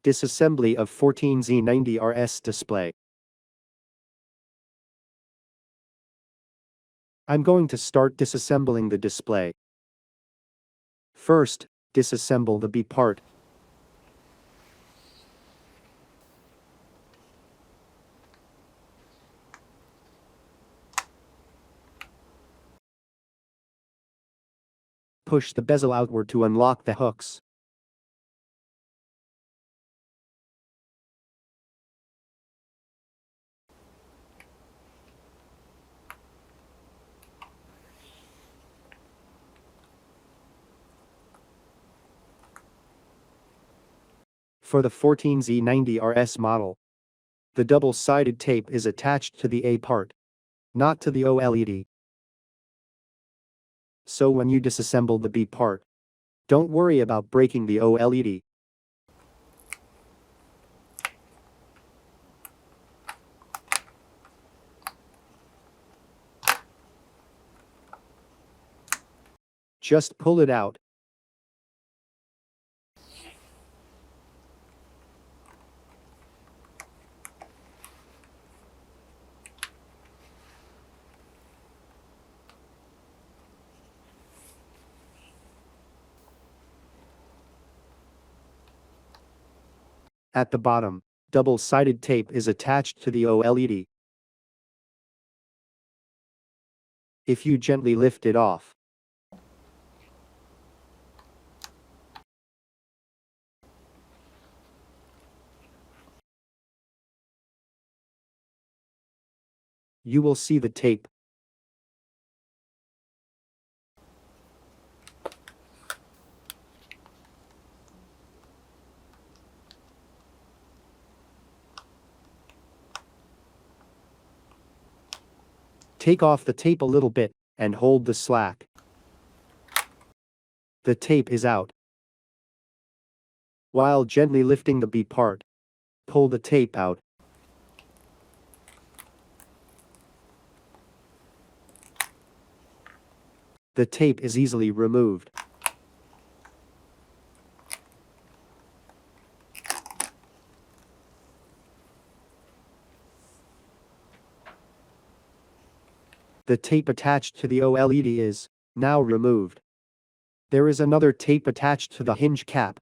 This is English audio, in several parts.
Disassembly of 14Z90RS display. I'm going to start disassembling the display. First, disassemble the B part. Push the bezel outward to unlock the hooks. For the 14Z90RS model, the double-sided tape is attached to the A part, not to the OLED. So when you disassemble the B part, don't worry about breaking the OLED. Just pull it out. At the bottom, double-sided tape is attached to the OLED. If you gently lift it off, you will see the tape. Take off the tape a little bit, and hold the slack. The tape is out. While gently lifting the B part, pull the tape out. The tape is easily removed. The tape attached to the OLED is now removed. There is another tape attached to the hinge cap.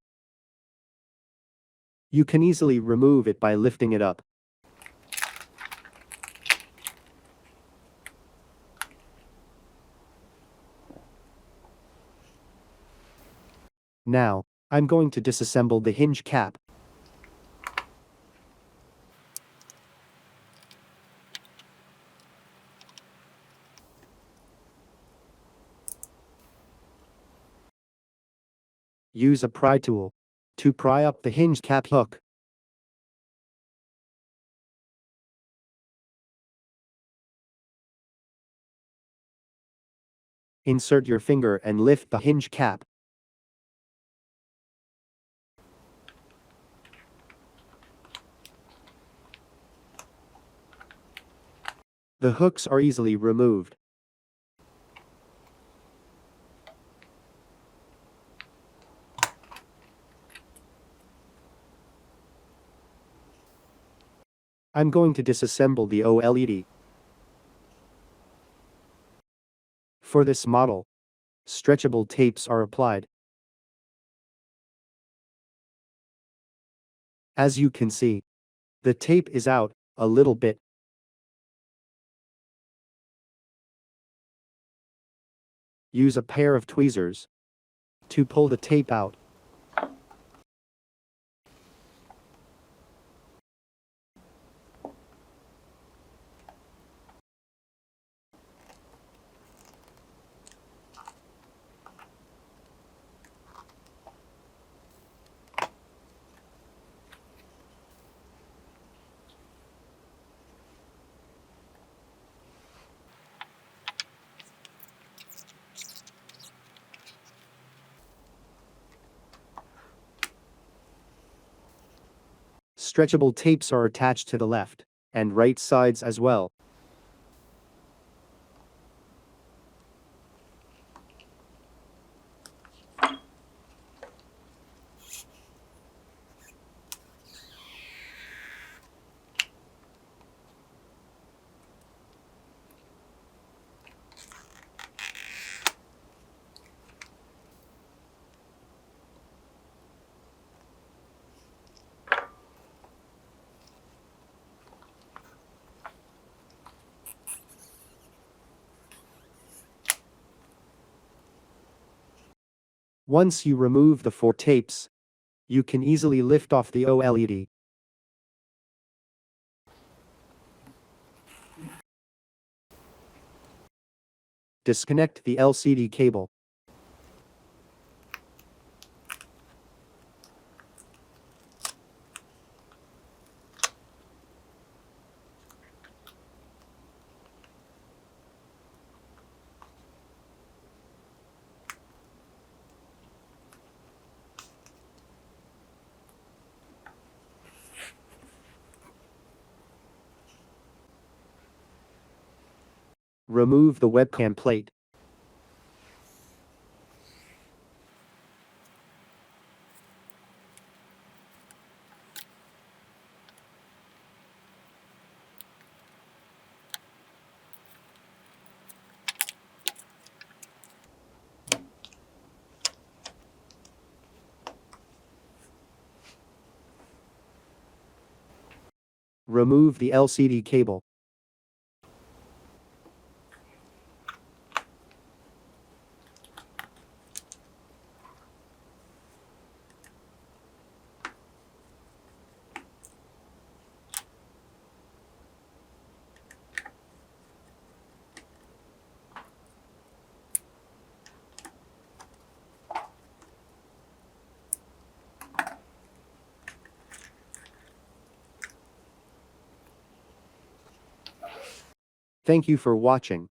You can easily remove it by lifting it up. Now, I'm going to disassemble the hinge cap. Use a pry tool to pry up the hinge cap hook. Insert your finger and lift the hinge cap. The hooks are easily removed. I'm going to disassemble the OLED. For this model, stretchable tapes are applied. As you can see, the tape is out a little bit. Use a pair of tweezers to pull the tape out. Stretchable tapes are attached to the left and right sides as well. Once you remove the 4 tapes, you can easily lift off the OLED. Disconnect the LCD cable. Remove the webcam plate. Remove the LCD cable. Thank you for watching.